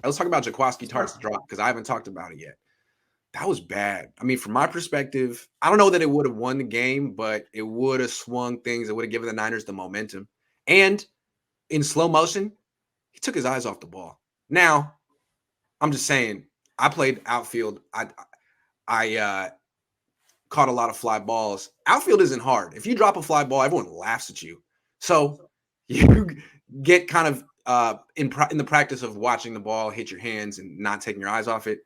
let's talk about Jaquiski Tartt's drop because I haven't talked about it yet. That was bad. I mean, from my perspective, I don't know that it would have won the game, but it would have swung things. It would have given the Niners the momentum. And in slow motion, he took his eyes off the ball. Now, I'm just saying, I played outfield. I caught a lot of fly balls. Outfield isn't hard. If you drop a fly ball, everyone laughs at you. So you get kind of in the practice of watching the ball hit your hands and not taking your eyes off it.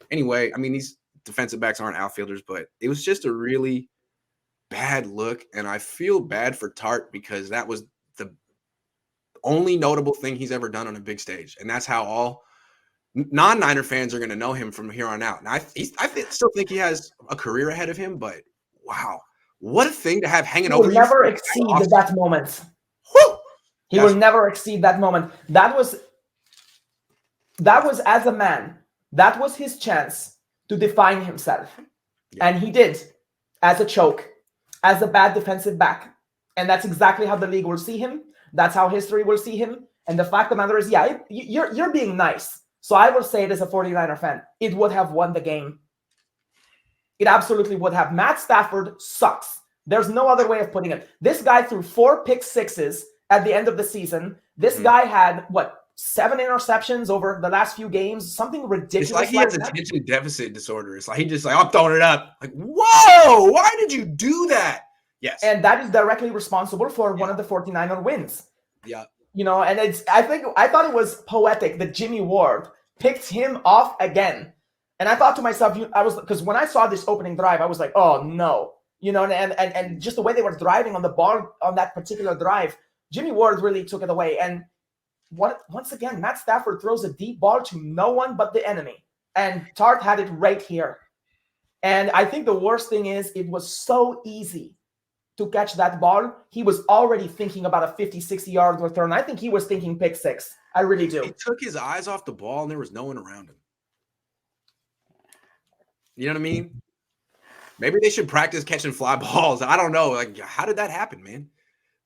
Anyway, I mean, these defensive backs aren't outfielders, but it was just a really bad look. And I feel bad for Tartt because that was the only notable thing he's ever done on a big stage. And that's how all non-Niner fans are going to know him from here on out. And I still think he has a career ahead of him, but wow, what a thing to have hanging over you. He will never exceed that moment. Whew! He will never exceed that moment. That was as a man. That was his chance to define himself. Yeah. And he did, as a choke, as a bad defensive back. And that's exactly how the league will see him. That's how history will see him. And the fact of the matter is, yeah, you're being nice. So I will say it as a 49er fan. It would have won the game. It absolutely would have. Matt Stafford sucks. There's no other way of putting it. This guy threw 4 pick sixes at the end of the season. This guy had, 7 interceptions over the last few games, something ridiculous. It's like he has attention deficit disorder. It's like he just I'm throwing it up. Like, whoa, why did you do that? Yes. And that is directly responsible for one of the 49er wins. Yeah. You know, and I thought it was poetic that Jimmy Ward picked him off again. And I thought to myself, because when I saw this opening drive, I was like, oh no. You know, and just the way they were driving on the ball on that particular drive, Jimmy Ward really took it away. And once again, Matt Stafford throws a deep ball to no one but the enemy. And Tartt had it right here. And I think the worst thing is it was so easy to catch that ball. He was already thinking about a 50, 60-yard return. I think he was thinking pick six. I really do. He took his eyes off the ball and there was no one around him. You know what I mean? Maybe they should practice catching fly balls. I don't know. Like, how did that happen, man?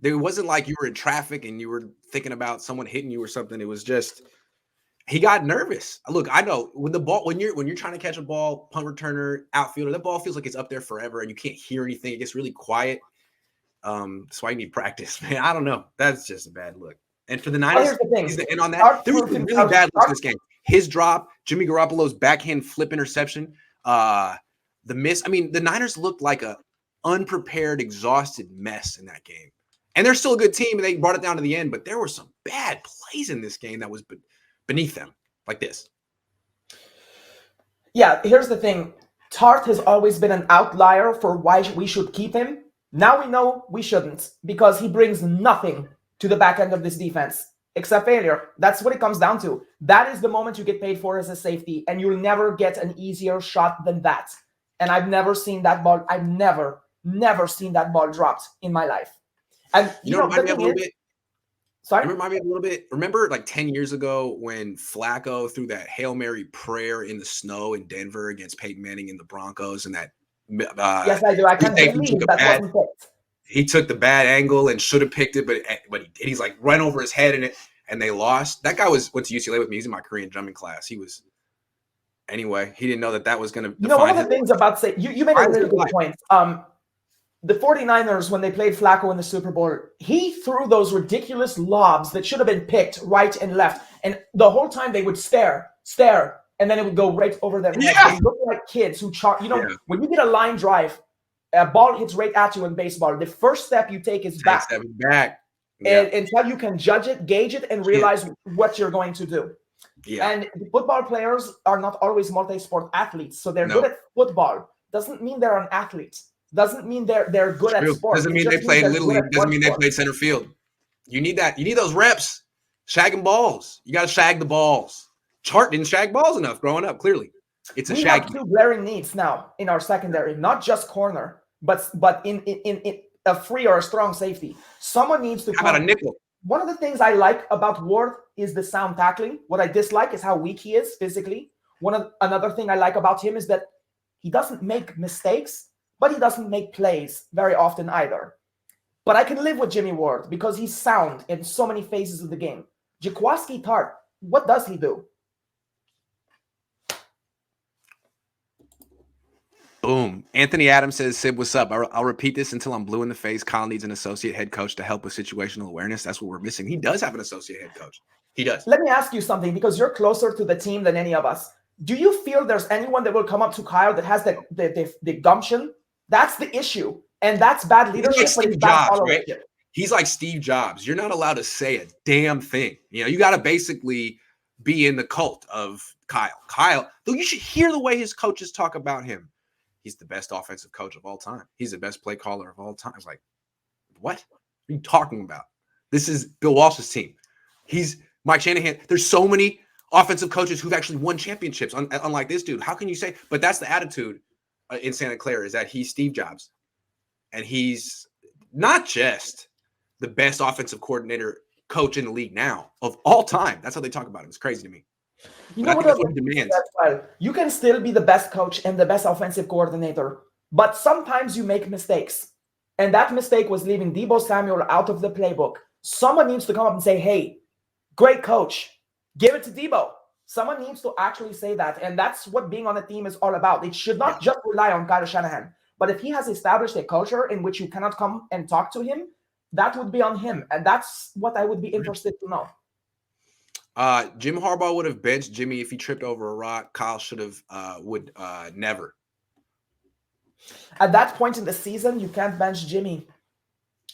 It wasn't like you were in traffic and you were thinking about someone hitting you or something. It was just he got nervous. Look, I know when the ball when you're trying to catch a ball, punt returner, outfielder, that ball feels like it's up there forever and you can't hear anything. It gets really quiet. That's why you need practice, man. I don't know. That's just a bad look. And for the Niners, he's the end on that. There was some really bad looks in this game. His drop, Jimmy Garoppolo's backhand flip interception, the miss. I mean, the Niners looked like a unprepared, exhausted mess in that game. And they're still a good team, and they brought it down to the end. But there were some bad plays in this game that was beneath them, like this. Yeah, here's the thing. Tartt has always been an outlier for why we should keep him. Now we know we shouldn't because he brings nothing to the back end of this defense except failure. That's what it comes down to. That is the moment you get paid for as a safety, and you'll never get an easier shot than that. And I've never seen that ball. I've never seen that ball dropped in my life. And you know, remind me of a little bit. Sorry? Remind me of a little bit. Remember like 10 years ago when Flacco threw that Hail Mary prayer in the snow in Denver against Peyton Manning and the Broncos and that yes, I do. I can't believe that wasn't picked. He took the bad angle and should have picked it, but he did. He's like right over his head in it, and they lost. That guy went to UCLA with me. He's in my Korean drumming class. Anyway, he didn't know that was going to define. You know, one of the things about you made a really good point. The 49ers, when they played Flacco in the Super Bowl, he threw those ridiculous lobs that should have been picked right and left. And the whole time they would stare, and then it would go right over their head. Yeah. They look like kids who when you get a line drive, a ball hits right at you in baseball, the first step you take is back. Yeah. Until you can judge it, gauge it, and realize what you're going to do. Yeah. And football players are not always multi-sport athletes. So they're good at football. Doesn't mean they're an athlete. Doesn't mean they're good at sports. Doesn't mean they played Little League. Doesn't mean they played center field. You need that. You need those reps. Shagging balls. You got to shag the balls. Tartt didn't shag balls enough growing up, clearly. It's a shag. We have 2 glaring needs now in our secondary, not just corner, but in a free or a strong safety. Someone needs to How about a nickel? One of the things I like about Ward is the sound tackling. What I dislike is how weak he is physically. Another thing I like about him is that he doesn't make mistakes, but he doesn't make plays very often either. But I can live with Jimmy Ward because he's sound in so many phases of the game. Jaquiski Tartt, what does he do? Boom. Anthony Adams says, Sib, what's up? I'll repeat this until I'm blue in the face. Kyle needs an associate head coach to help with situational awareness. That's what we're missing. He does have an associate head coach. He does. Let me ask you something, because you're closer to the team than any of us. Do you feel there's anyone that will come up to Kyle that has the gumption? That's the issue. And that's bad leadership. He's like Steve Jobs, right? He's like Steve Jobs. You're not allowed to say a damn thing. You know, you got to basically be in the cult of Kyle. Kyle, though, you should hear the way his coaches talk about him. He's the best offensive coach of all time. He's the best play caller of all time. It's like, what are you talking about? This is Bill Walsh's team. He's Mike Shanahan. There's so many offensive coaches who've actually won championships, unlike this dude. How can you say? But that's the attitude in Santa Clara, is that he's Steve Jobs. And he's not just the best offensive coordinator coach in the league now of all time. That's how they talk about him. It's crazy to me. You know what he demands. Well, you can still be the best coach and the best offensive coordinator, but sometimes you make mistakes. And that mistake was leaving Deebo Samuel out of the playbook. Someone needs to come up and say, hey, great coach, give it to Deebo. Someone needs to actually say that. And that's what being on a team is all about. It should not just rely on Kyle Shanahan. But if he has established a culture in which you cannot come and talk to him, that would be on him. And that's what I would be interested to know. Jim Harbaugh would have benched Jimmy if he tripped over a rock. Kyle should have never. At that point in the season, you can't bench Jimmy.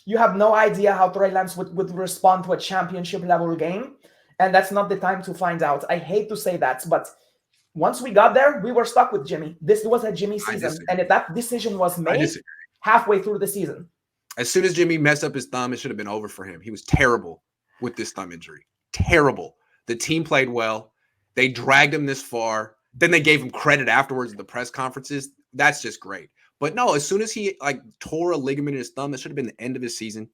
You have no idea how Trey Lance would respond to a championship level game. And that's not the time to find out. I hate to say that, but once we got there, we were stuck with Jimmy. This was a Jimmy season. And if that decision was made halfway through the season. As soon as Jimmy messed up his thumb, it should have been over for him. He was terrible with this thumb injury. Terrible. The team played well. They dragged him this far. Then they gave him credit afterwards at the press conferences. That's just great. But no, as soon as he tore a ligament in his thumb, that should have been the end of his season.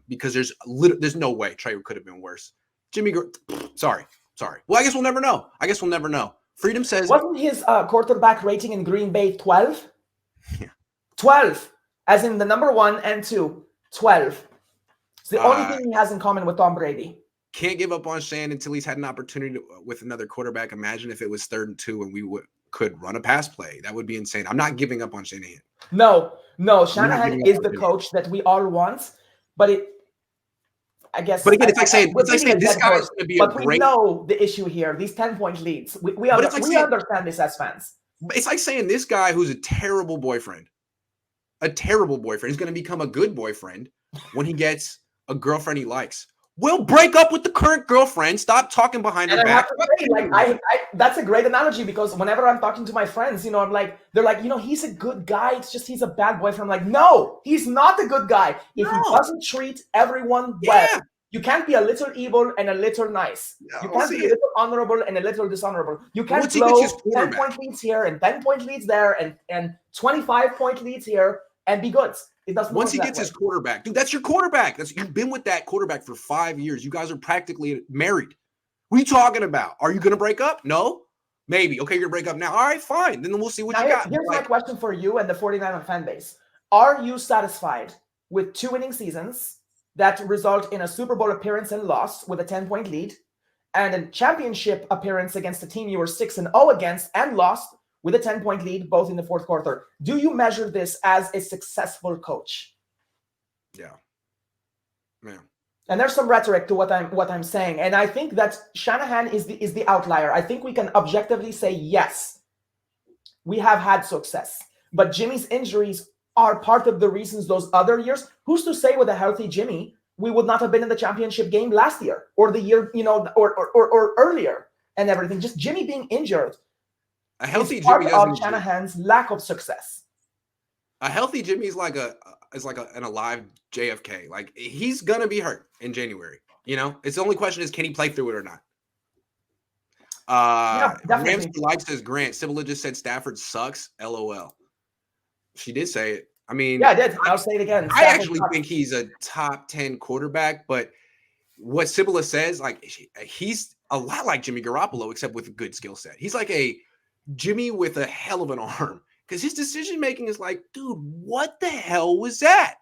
Because there's no way Trey could have been worse. Jimmy, sorry. Well, I guess we'll never know. Freedom says, wasn't his quarterback rating in Green Bay 12? Yeah. 12, as in the number 1 and 2. 12. It's the only thing he has in common with Tom Brady. Can't give up on Shanahan until he's had an opportunity with another quarterback. Imagine if it was 3rd and 2 and we could run a pass play. That would be insane. I'm not giving up on Shanahan. No. Shanahan is the coach that we all want, but I guess. But again, it's like saying this guy is going to be a great. But we know the issue here. These 10-point leads. We understand this as fans. It's like saying this guy who's a terrible boyfriend, is going to become a good boyfriend when he gets a girlfriend he likes. We'll break up with the current girlfriend. Stop talking behind her back. That's a great analogy, because whenever I'm talking to my friends, I'm like, they're like, he's a good guy. It's just he's a bad boyfriend. I'm like, no, he's not a good guy. If he doesn't treat everyone well, you can't be a little evil and a little nice. You can't be a little honorable and a little dishonorable. You can't blow 10-point leads here and 10-point leads there and 25-point leads here and be good. Once he gets his quarterback, dude, that's your quarterback. You've been with that quarterback for 5 years. You guys are practically married. What are you talking about? Are you going to break up? No? Maybe. Okay, you're going to break up now. All right, fine. Then we'll see what you got. Here's my question for you and the 49er fan base. Are you satisfied with 2 winning seasons that result in a Super Bowl appearance and loss with a 10-point lead, and a championship appearance against a team you were 6-0 against and lost with a 10-point lead, both in the 4th quarter? Do you measure this as a successful coach? Yeah. And there's some rhetoric to what I'm saying, and I think that Shanahan is the outlier. I think we can objectively say yes, we have had success, but Jimmy's injuries are part of the reasons those other years. Who's to say with a healthy Jimmy we would not have been in the championship game last year or the year or earlier and everything? Just Jimmy being injured. A healthy Jimmy is part of Shanahan's lack of success. A healthy Jimmy is like an alive JFK. Like, he's gonna be hurt in January. It's the only question is, can he play through it or not? Ramsey likes says Grant. Sybilla just said Stafford sucks. LOL. She did say it. I mean, yeah, I did. I'll say it again. I actually think he's a top 10 quarterback, but what Sybilla says, like, he's a lot like Jimmy Garoppolo, except with a good skill set. He's like a Jimmy with a hell of an arm, because his decision making is like, dude, what the hell was that?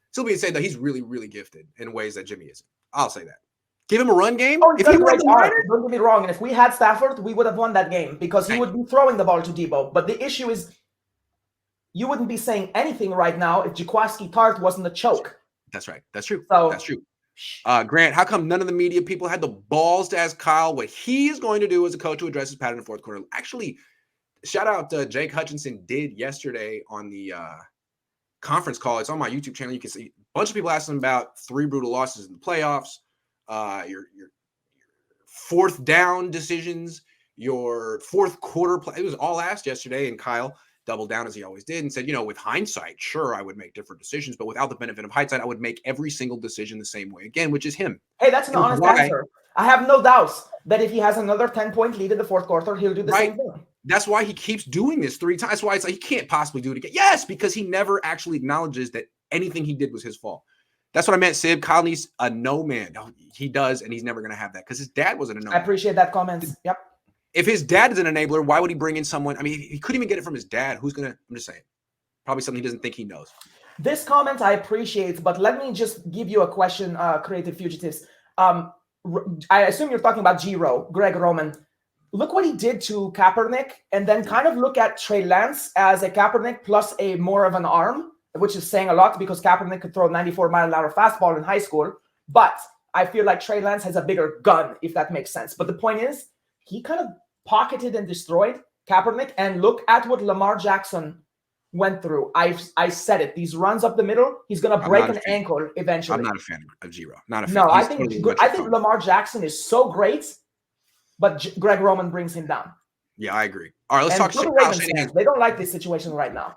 Still being said, though, he's really, really gifted in ways that Jimmy isn't. I'll say that. Give him a run game. If he won the Niners, don't get me wrong. And if we had Stafford, we would have won that game because he would be throwing the ball to Deebo. But the issue is you wouldn't be saying anything right now if Jaquiski Tartt wasn't a choke. That's right. That's true. So, that's true. Grant, how come none of the media people had the balls to ask Kyle what he is going to do as a coach to address his pattern in the fourth quarter? Actually, shout out to Jake Hutchinson did yesterday on the conference call. It's on my YouTube channel. You can see a bunch of people asking about 3 brutal losses in the playoffs, your fourth down decisions, your fourth quarter play. It was all asked yesterday, and Kyle doubled down as he always did and said, with hindsight, sure, I would make different decisions, but without the benefit of hindsight, I would make every single decision the same way again, which is him. Hey, that's an honest answer. I have no doubts that if he has another 10-point lead in the fourth quarter, he'll do the same thing. That's why he keeps doing this 3 times. That's why it's like he can't possibly do it again. Yes, because he never actually acknowledges that anything he did was his fault. That's what I meant, Sib. Kyle needs a no man. He does, and he's never going to have that because his dad wasn't a no man. I appreciate that comment. Yep. If his dad is an enabler, why would he bring in someone? I mean, he couldn't even get it from his dad. Who's going to – I'm just saying. Probably something he doesn't think he knows. This comment I appreciate, but let me just give you a question, Creative Fugitives. I assume you're talking about Greg Roman. Look what he did to Kaepernick, and then kind of look at Trey Lance as a Kaepernick plus a more of an arm, which is saying a lot because Kaepernick could throw a 94-mile-an-hour fastball in high school. But I feel like Trey Lance has a bigger gun, if that makes sense. But the point is, he kind of pocketed and destroyed Kaepernick, and look at what Lamar Jackson went through. I said it. These runs up the middle, he's going to break an ankle eventually. I'm not a fan of Giro. Not a fan. No, I think Lamar Jackson is so great, but Greg Roman brings him down. Yeah, I agree. All right, let's talk shit. They don't like this situation right now.